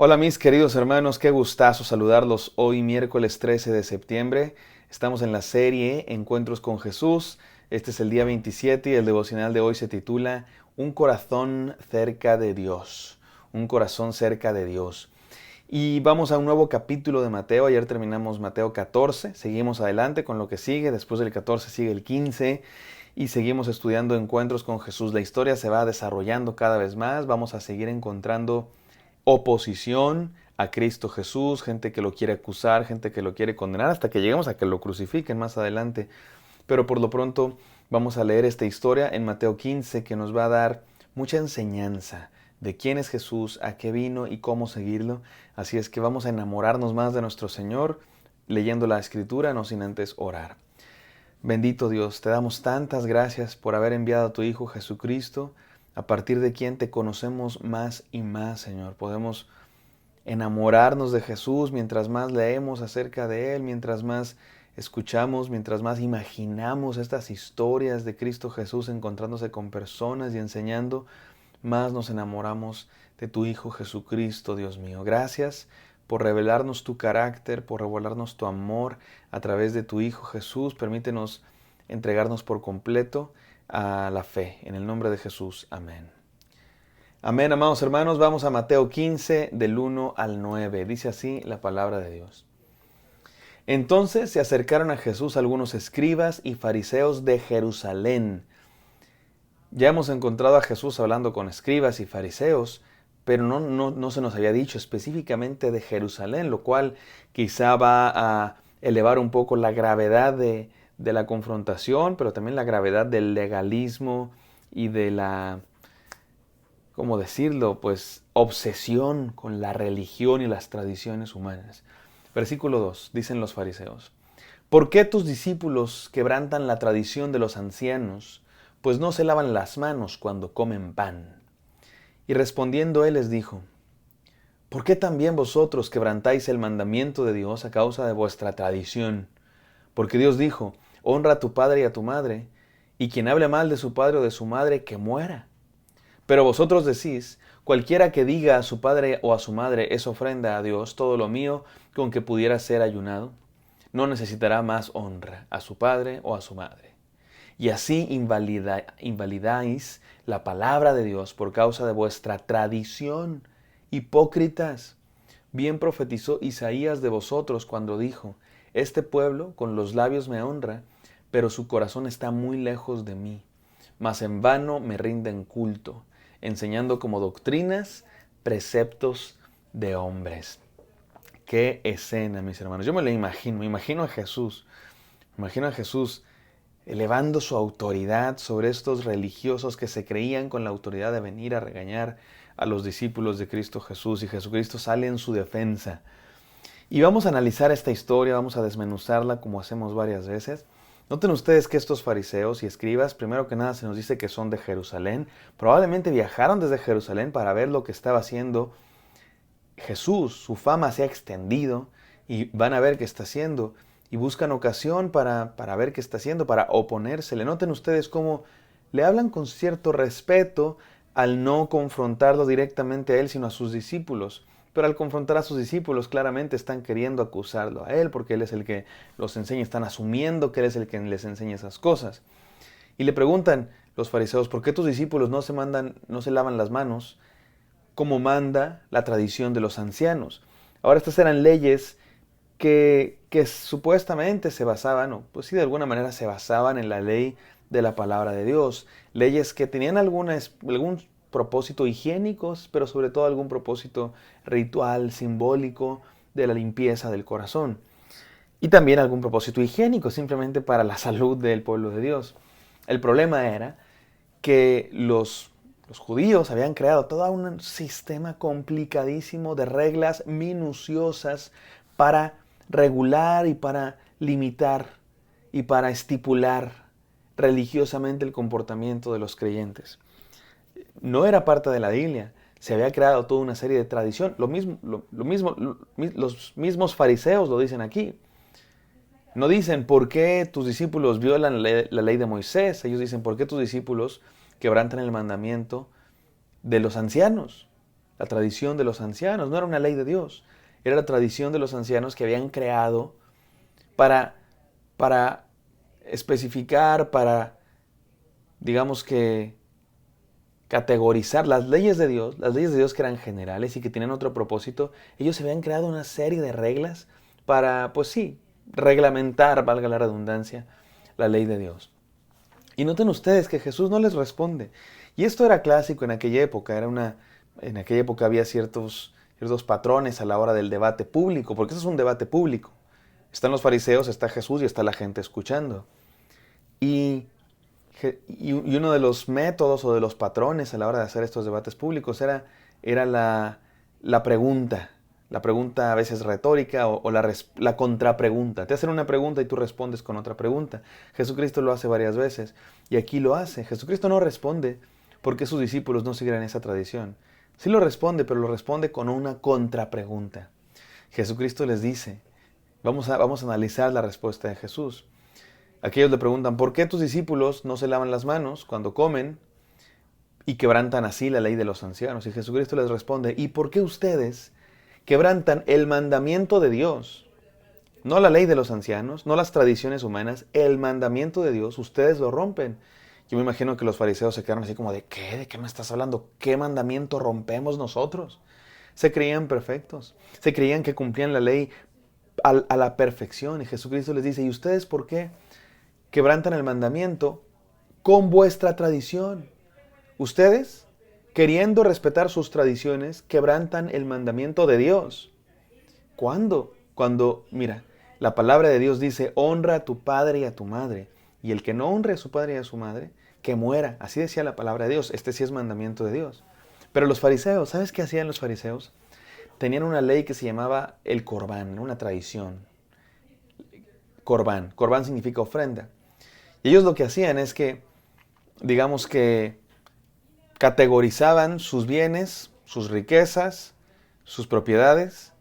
Hola mis queridos hermanos, qué gustazo saludarlos hoy miércoles 13 de septiembre. Estamos en la serie Encuentros con Jesús. Este es el día 27 y el devocional de hoy se titula Un corazón cerca de Dios. Un corazón cerca de Dios. Y vamos a un nuevo capítulo de Mateo. Ayer terminamos Mateo 14. Seguimos adelante con lo que sigue. Después del 14 sigue el 15. Y seguimos estudiando encuentros con Jesús. La historia se va desarrollando cada vez más. Vamos a seguir encontrando oposición a Cristo Jesús, gente que lo quiere acusar, gente que lo quiere condenar, hasta que lleguemos a que lo crucifiquen más adelante. Pero por lo pronto vamos a leer esta historia en Mateo 15 que nos va a dar mucha enseñanza de quién es Jesús, a qué vino y cómo seguirlo. Así es que vamos a enamorarnos más de nuestro Señor leyendo la Escritura, no sin antes orar. Bendito Dios, te damos tantas gracias por haber enviado a tu Hijo Jesucristo, a partir de quien te conocemos más y más, Señor. Podemos enamorarnos de Jesús mientras más leemos acerca de Él, mientras más escuchamos, mientras más imaginamos estas historias de Cristo Jesús encontrándose con personas y enseñando, más nos enamoramos de tu Hijo Jesucristo, Dios mío. Gracias por revelarnos tu carácter, por revelarnos tu amor a través de tu Hijo Jesús. Permítenos entregarnos por completo a la fe. En el nombre de Jesús. Amén. Amén, amados hermanos. Vamos a Mateo 15, del 1 al 9. Dice así la palabra de Dios. Entonces se acercaron a Jesús algunos escribas y fariseos de Jerusalén. Ya hemos encontrado a Jesús hablando con escribas y fariseos, pero no se nos había dicho específicamente de Jerusalén, lo cual quizá va a elevar un poco la gravedad de la confrontación, pero también la gravedad del legalismo y de la, ¿cómo decirlo?, pues obsesión con la religión y las tradiciones humanas. Versículo 2, dicen los fariseos: ¿Por qué tus discípulos quebrantan la tradición de los ancianos, pues no se lavan las manos cuando comen pan? Y respondiendo él les dijo: ¿Por qué también vosotros quebrantáis el mandamiento de Dios a causa de vuestra tradición? Porque Dios dijo: honra a tu padre y a tu madre, y quien hable mal de su padre o de su madre, que muera. Pero vosotros decís: cualquiera que diga a su padre o a su madre, es ofrenda a Dios, todo lo mío con que pudiera ser ayunado, no necesitará más honra a su padre o a su madre. Y así invalidáis la palabra de Dios por causa de vuestra tradición. Hipócritas, bien profetizó Isaías de vosotros cuando dijo: este pueblo con los labios me honra, pero su corazón está muy lejos de mí. Mas en vano me rinden culto, enseñando como doctrinas preceptos de hombres. Qué escena, mis hermanos. Yo me imagino a Jesús. Me imagino a Jesús elevando su autoridad sobre estos religiosos que se creían con la autoridad de venir a regañar a los discípulos de Cristo Jesús, y Jesucristo sale en su defensa. Y vamos a analizar esta historia, vamos a desmenuzarla como hacemos varias veces. Noten ustedes que estos fariseos y escribas, primero que nada se nos dice que son de Jerusalén. Probablemente viajaron desde Jerusalén para ver lo que estaba haciendo Jesús. Su fama se ha extendido y van a ver qué está haciendo. Y buscan ocasión para ver qué está haciendo, para oponérsele. Noten ustedes cómo le hablan con cierto respeto al no confrontarlo directamente a él, sino a sus discípulos. Pero al confrontar a sus discípulos, claramente están queriendo acusarlo a él, porque él es el que los enseña, están asumiendo que él es el que les enseña esas cosas. Y le preguntan los fariseos: ¿por qué tus discípulos no se lavan las manos como manda la tradición de los ancianos? Ahora, estas eran leyes que supuestamente se basaban, o pues sí, de alguna manera se basaban en la ley de la palabra de Dios. Leyes que tenían algún propósito higiénico, pero sobre todo algún propósito ritual, simbólico, de la limpieza del corazón. Y también algún propósito higiénico, simplemente para la salud del pueblo de Dios. El problema era que los judíos habían creado todo un sistema complicadísimo de reglas minuciosas para regular y para limitar y para estipular religiosamente el comportamiento de los creyentes. No era parte de la Biblia, se había creado toda una serie de tradición. Los mismos fariseos lo dicen aquí. No dicen: ¿por qué tus discípulos violan la ley de Moisés? Ellos dicen: ¿por qué tus discípulos quebrantan el mandamiento de los ancianos? la tradición de los ancianos, no era una ley de Dios, era la tradición de los ancianos que habían creado para, para especificar, para, digamos que, categorizar las leyes de Dios que eran generales y que tenían otro propósito. Ellos se habían creado una serie de reglas para, pues sí, reglamentar, valga la redundancia, la ley de Dios. Y noten ustedes que Jesús no les responde. Y esto era clásico en aquella época. En aquella época había ciertos patrones a la hora del debate público, porque eso es un debate público. Están los fariseos, está Jesús y está la gente escuchando. Y uno de los métodos o de los patrones a la hora de hacer estos debates públicos era la pregunta. La pregunta a veces retórica o la contrapregunta. Te hacen una pregunta y tú respondes con otra pregunta. Jesucristo lo hace varias veces y aquí lo hace. Jesucristo no responde porque sus discípulos no siguieran esa tradición. Sí lo responde, pero lo responde con una contrapregunta. Jesucristo les dice, vamos a analizar la respuesta de Jesús. Aquellos le preguntan, ¿por qué tus discípulos no se lavan las manos cuando comen y quebrantan así la ley de los ancianos? Y Jesucristo les responde, ¿y por qué ustedes quebrantan el mandamiento de Dios? No la ley de los ancianos, no las tradiciones humanas, el mandamiento de Dios, ustedes lo rompen. Yo me imagino que los fariseos se quedaron así como ¿de qué? ¿De qué me estás hablando? ¿Qué mandamiento rompemos nosotros? Se creían perfectos, se creían que cumplían la ley a la perfección. Y Jesucristo les dice, ¿y ustedes por qué quebrantan el mandamiento con vuestra tradición? Ustedes, queriendo respetar sus tradiciones, quebrantan el mandamiento de Dios. ¿Cuándo? Cuando, mira, la palabra de Dios dice, honra a tu padre y a tu madre. Y el que no honre a su padre y a su madre, que muera. Así decía la palabra de Dios. Este sí es mandamiento de Dios. Pero los fariseos, ¿sabes qué hacían los fariseos? Tenían una ley que se llamaba el corbán, una tradición. Corbán. Corbán significa ofrenda. Y ellos lo que hacían es que, digamos que, categorizaban sus bienes, sus riquezas, sus propiedades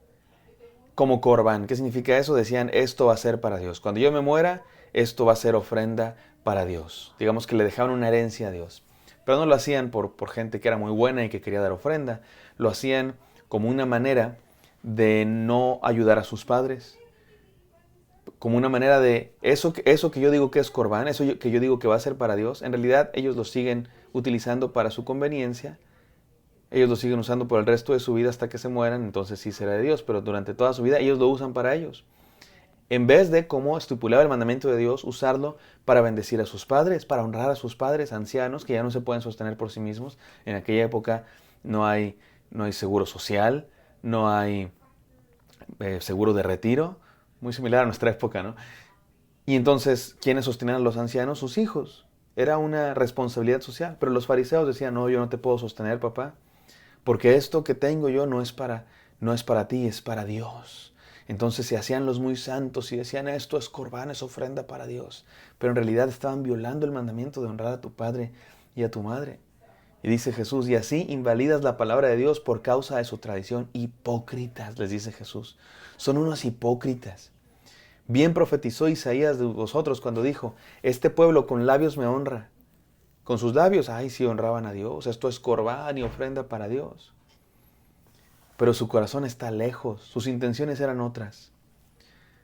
como corbán. ¿Qué significa eso? Decían, esto va a ser para Dios. Cuando yo me muera, esto va a ser ofrenda para Dios. Digamos que le dejaban una herencia a Dios. Pero no lo hacían por gente que era muy buena y que quería dar ofrenda. Lo hacían como una manera de no ayudar a sus padres. Como una manera de eso que yo digo que es corbán, que yo digo que va a ser para Dios, en realidad ellos lo siguen utilizando para su conveniencia. Ellos lo siguen usando por el resto de su vida hasta que se mueran, entonces sí será de Dios, pero durante toda su vida ellos lo usan para ellos. En vez de, como estipulaba el mandamiento de Dios, usarlo para bendecir a sus padres, para honrar a sus padres ancianos que ya no se pueden sostener por sí mismos. En aquella época no hay seguro social, no hay seguro de retiro, muy similar a nuestra época, ¿no? Y entonces, ¿quiénes sostenían a los ancianos? Sus hijos. Era una responsabilidad social. Pero los fariseos decían, no, yo no te puedo sostener, papá, porque esto que tengo yo no es para ti, es para Dios. Entonces se hacían los muy santos y decían, esto es corbán, es ofrenda para Dios. Pero en realidad estaban violando el mandamiento de honrar a tu padre y a tu madre. Y dice Jesús, y así invalidas la palabra de Dios por causa de su tradición. Hipócritas, les dice Jesús. Son unos hipócritas. Bien profetizó Isaías de vosotros cuando dijo, este pueblo con labios me honra. Con sus labios, ay, sí honraban a Dios, esto es corbán y ofrenda para Dios. Pero su corazón está lejos, sus intenciones eran otras.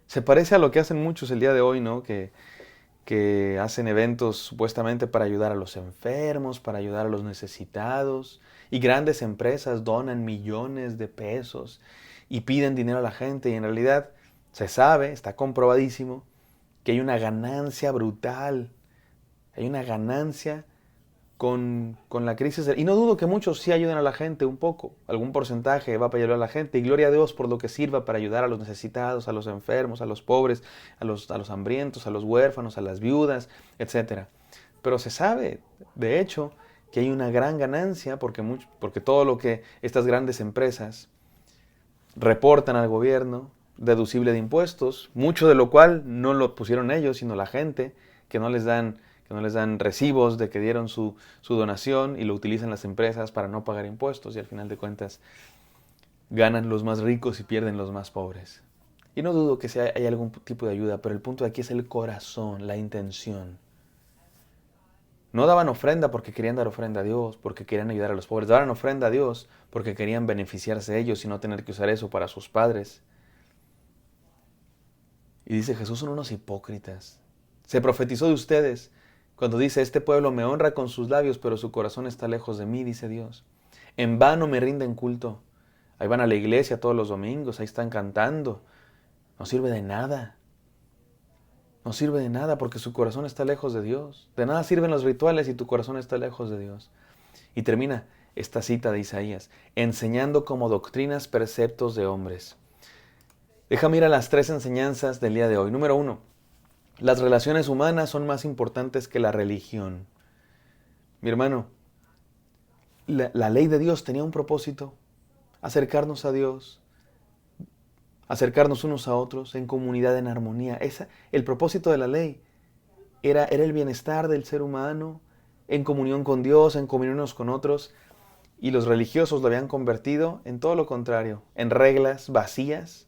Se parece a lo que hacen muchos el día de hoy, ¿no? Que hacen eventos supuestamente para ayudar a los enfermos, para ayudar a los necesitados. Y grandes empresas donan millones de pesos y piden dinero a la gente. Y en realidad se sabe, está comprobadísimo, que hay una ganancia brutal. Hay una ganancia con la crisis. Y no dudo que muchos sí ayuden a la gente un poco. Algún porcentaje va para ayudar a la gente. Y gloria a Dios por lo que sirva para ayudar a los necesitados, a los enfermos, a los pobres, a los hambrientos, a los huérfanos, a las viudas, etc. Pero se sabe, de hecho, que hay una gran ganancia porque todo lo que estas grandes empresas reportan al gobierno, deducible de impuestos, mucho de lo cual no lo pusieron ellos, sino la gente, que no les dan recibos de que dieron su donación y lo utilizan las empresas para no pagar impuestos y al final de cuentas ganan los más ricos y pierden los más pobres. Y no dudo que hay algún tipo de ayuda, pero el punto de aquí es el corazón, la intención. No daban ofrenda porque querían dar ofrenda a Dios, porque querían ayudar a los pobres. Daban ofrenda a Dios porque querían beneficiarse ellos y no tener que usar eso para sus padres. Y dice Jesús, son unos hipócritas. Se profetizó de ustedes cuando dice, este pueblo me honra con sus labios, pero su corazón está lejos de mí, dice Dios. En vano me rinden culto. Ahí van a la iglesia todos los domingos, ahí están cantando. No sirve de nada. No sirve de nada porque su corazón está lejos de Dios. De nada sirven los rituales si tu corazón está lejos de Dios. Y termina esta cita de Isaías, enseñando como doctrinas preceptos de hombres. Déjame ir a las 3 enseñanzas del día de hoy. Número 1, las relaciones humanas son más importantes que la religión. Mi hermano, la ley de Dios tenía un propósito, acercarnos a Dios, acercarnos unos a otros en comunidad, en armonía. El propósito de la ley era el bienestar del ser humano, en comunión con Dios, en comunión unos con otros. Y los religiosos lo habían convertido en todo lo contrario, en reglas vacías,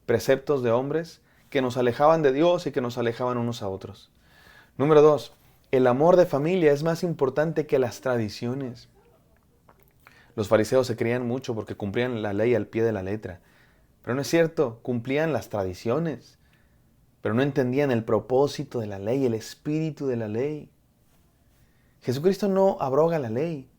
preceptos de hombres que nos alejaban de Dios y que nos alejaban unos a otros. Número 2, el amor de familia es más importante que las tradiciones. Los fariseos se creían mucho porque cumplían la ley al pie de la letra. Pero no es cierto, cumplían las tradiciones, pero no entendían el propósito de la ley, el espíritu de la ley. Jesucristo no abroga la ley.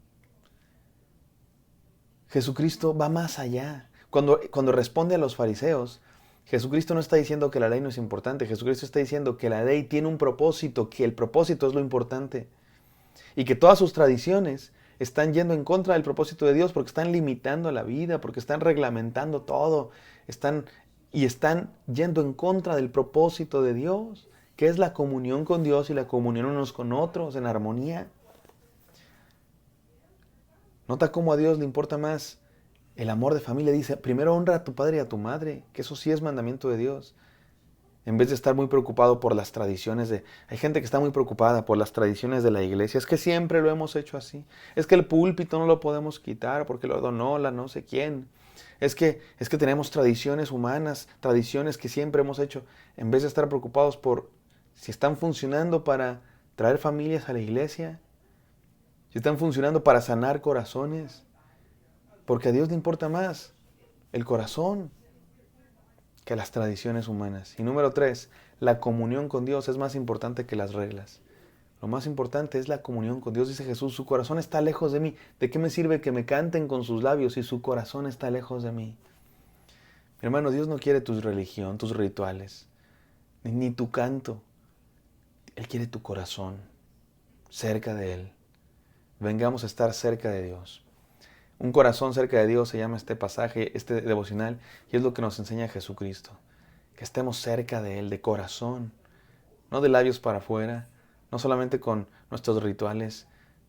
Jesucristo va más allá. Cuando responde a los fariseos, Jesucristo no está diciendo que la ley no es importante. Jesucristo está diciendo que la ley tiene un propósito, que el propósito es lo importante. Y que todas sus tradiciones están yendo en contra del propósito de Dios porque están limitando la vida, porque están reglamentando todo, están yendo en contra del propósito de Dios, que es la comunión con Dios y la comunión unos con otros en armonía. Nota cómo a Dios le importa más el amor de familia. Dice, primero honra a tu padre y a tu madre, que eso sí es mandamiento de Dios. En vez de estar muy preocupado por las tradiciones Hay gente que está muy preocupada por las tradiciones de la iglesia. Es que siempre lo hemos hecho así. Es que el púlpito no lo podemos quitar porque lo donó la no sé quién. Es que tenemos tradiciones humanas, tradiciones que siempre hemos hecho. En vez de estar preocupados por si están funcionando para traer familias a la iglesia, si están funcionando para sanar corazones. Porque a Dios le importa más el corazón que las tradiciones humanas. Y número 3, la comunión con Dios es más importante que las reglas. Lo más importante es la comunión con Dios. Dice Jesús, su corazón está lejos de mí. ¿De qué me sirve que me canten con sus labios si su corazón está lejos de mí? Mi hermano, Dios no quiere tu religión, tus rituales, ni tu canto. Él quiere tu corazón, cerca de Él. Vengamos a estar cerca de Dios. Un corazón cerca de Dios se llama este pasaje, este devocional, y es lo que nos enseña Jesucristo. Que estemos cerca de Él, de corazón, no de labios para afuera, no solamente con nuestros rituales,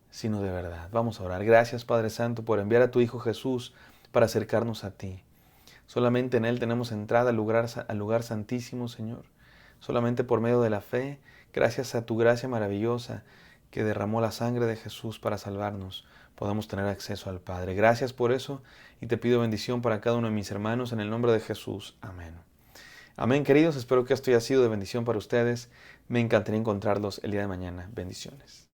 sino de verdad. Vamos a orar. Gracias, Padre Santo, por enviar a tu Hijo Jesús para acercarnos a ti. Solamente en Él tenemos entrada al lugar santísimo, Señor. Solamente por medio de la fe, gracias a tu gracia maravillosa que derramó la sangre de Jesús para salvarnos, podamos tener acceso al Padre. Gracias por eso y te pido bendición para cada uno de mis hermanos en el nombre de Jesús. Amén. Amén, queridos. Espero que esto haya sido de bendición para ustedes. Me encantaría encontrarlos el día de mañana. Bendiciones.